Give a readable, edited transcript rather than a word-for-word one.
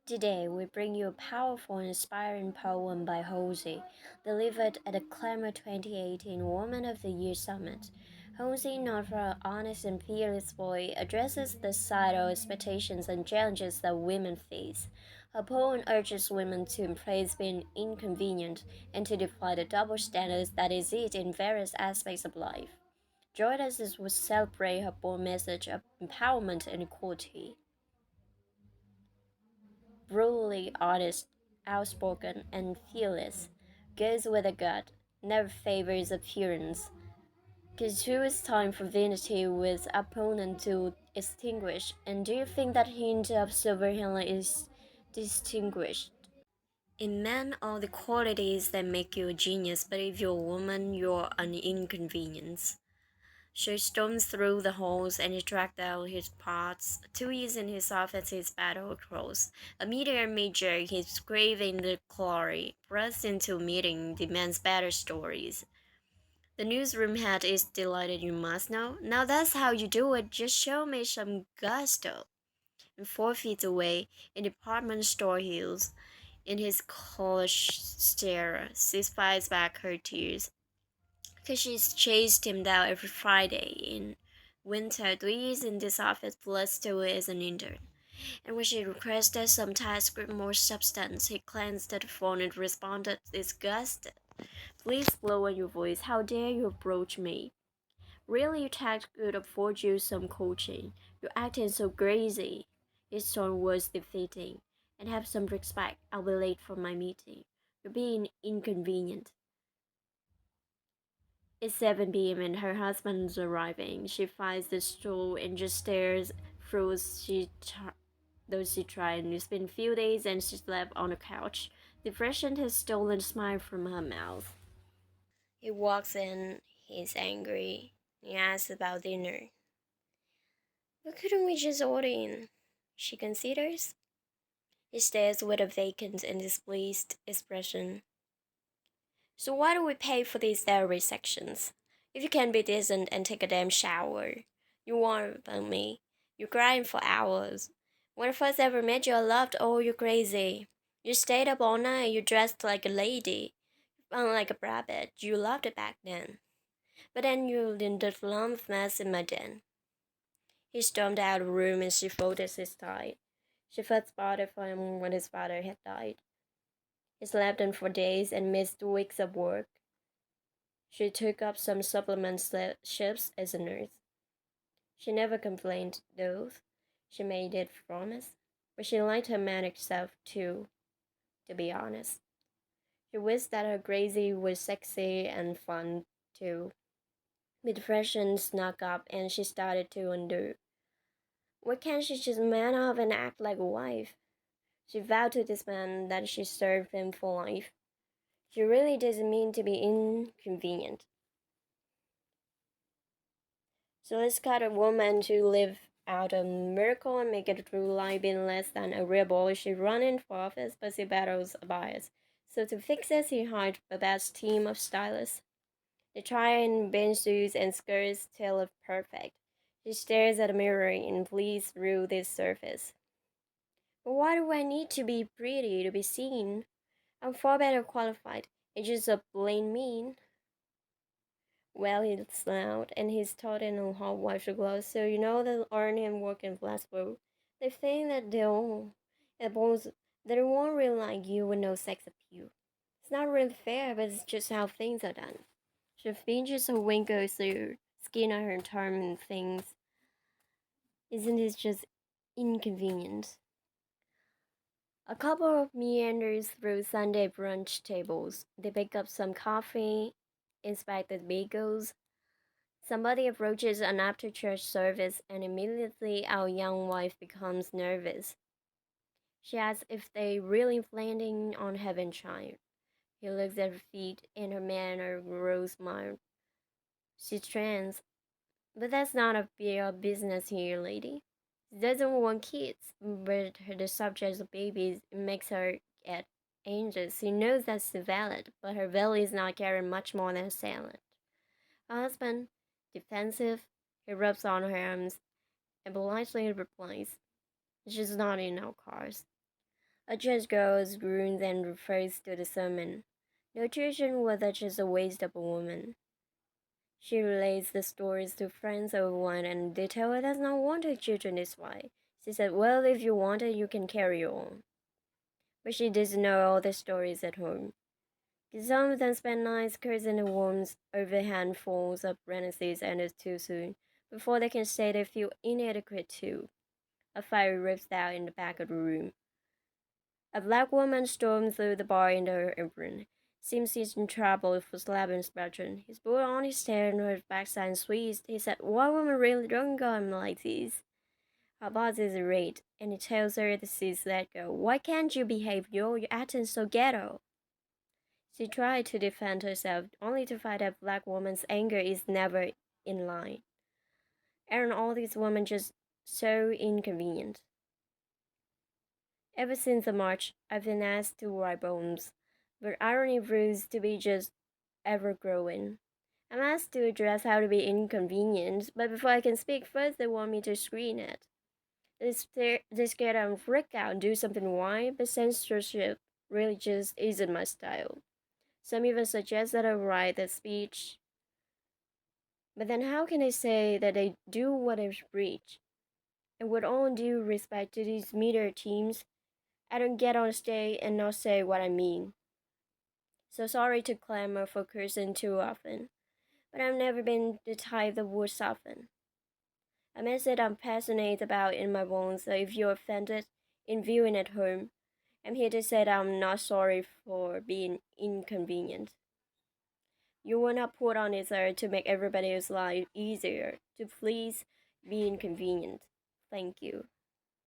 Today, we bring you a powerful and inspiring poem by Halsey, delivered at the Clamor 2018 Woman of the Year Summit. Halsey, known for her honest and fearless voice, addresses the societal expectations and challenges that women face. Her poem urges women to embrace being inconvenient and to defy the double standards that exist in various aspects of life. Join us as we celebrate her bold message of empowerment and equality. Brutally honest, outspoken, and fearless, goes with a gut, never favors appearance. Cause it's time for vanity with opponent to extinguish, and do you think that hint of silver is distinguished? In men, all the qualities that make you a genius, but if you're a woman, you're an inconvenience. She storms through the halls and he dragged out his parts. 2 years in his office, his battle close. A meteor major, he's craving the glory. Pressed into a meeting, demands better stories. The newsroom head is delighted, you must know. Now that's how you do it, just show me some gusto. And 4 feet away, in department store heels, in his college stare, she fights back her tears. Because she's chased him down every Friday in winter, 3 years in this office plus still as an intern. And when she requested some task with more substance, he glanced at the phone and responded disgusted. Please lower your voice. How dare you approach me? Really, your task could afford you some coaching. You're acting so crazy. His tone was defeating. And have some respect. I'll be late for my meeting. You're being inconvenient. It's 7 p.m. and her husband's arriving. She finds the stool and just stares through though she tried. It's been a few days and she slept on the couch. Depression has stolen a smile from her mouth. He walks in, he's angry. He asks about dinner. But couldn't we just order in? She considers. He stares with a vacant and displeased expression. So why do we pay for these dairy sections? If you can be decent and take a damn shower. You warn about me. You're crying for hours. When I first ever met you, I loved, oh, you're crazy. You stayed up all night, you dressed like a lady. Like a rabbit. You loved it back then. But then you did the lump mess in my den. He stormed out of the room and she folded his tie. She felt spotted for him when his father had died. He slept in for days and missed weeks of work. She took up some supplement shifts as a nurse. She never complained, though. She made it promise. But she liked her manic self, too, to be honest. She wished that her crazy was sexy and fun, too. Depression snuck up and she started to undo. Why can't she just man up and act like a wife? She vowed to this man that she served him for life. She really doesn't mean to be inconvenient. So let's cut a woman to live out a miracle and make it through life being less than agreeable. She running for office, but she battles a bias. So to fix this, he hired a best team of stylists. They try in bench suits and skirts till it's perfect. She stares at a mirror and pleads through this surface. But why do I need to be pretty to be seen? I'm far better qualified. It's just a plain mean. Well, he's loud, and he's taught in a hot water gloves, so you know they'll earn him work in Glasgow. They think that they won't really like you with no sex appeal. It's not really fair, but it's just how things are done. She pinches her winkles through skin on her tongue and things. Isn't this just inconvenient? A couple of meanders through Sunday brunch tables. They pick up some coffee, inspect the bagels. Somebody approaches an after church service, and immediately our young wife becomes nervous. She asks if they really planning on having child. He looks at her feet, and her manner grows mild. She's trans, but that's not a your business here, lady. She doesn't want kids, but the subject of babies makes her get anxious. She knows that's valid, but her belly is not carrying much more than a salad. Her husband, defensive, he rubs on her arms and politely replies, "She's not in our cars." A church girls groans and refers to the sermon. No children were just a waste of a woman. She relates the stories to friends over wine, and they tell her does not want her children this way. She said, well, if you want it, you can carry on. But she doesn't know all the stories at home. Some of them spend nights cursing the worms over handfuls of Renaissance and it's too soon. Before they can say they feel inadequate too. A fire rips out in the back of the room. A black woman storms through the bar in her apron. Seems he's in trouble for slapping his patron. He's put on his hair and her backside and squeezed. He said, why woman really don't go him like this? Her boss is irate, and he tells her to cease let go. Why can't you behave? You're acting so ghetto. She tried to defend herself, only to find that black woman's anger is never in line. Aren't all these women just so inconvenient? Ever since the march, I've been asked to write poems, but irony proves to be just ever growing. I'm asked to address how to be inconvenient, but before I can speak first, they want me to screen it. They scared I'll freak out and do something wild, but censorship really just isn't my style. Some even suggest that I write the speech, but then how can they say that they do what they preach? And with all due respect to these media teams, I don't get on stage and not say what I mean. So sorry to clamor for cursing too often, but I've never been the type that would soften. A message I'm passionate about in my bones, so if you're offended in viewing at home, I'm here to say that I'm not sorry for being inconvenient. You were not put on this earth to make everybody's life easier, to please be inconvenient. Thank you.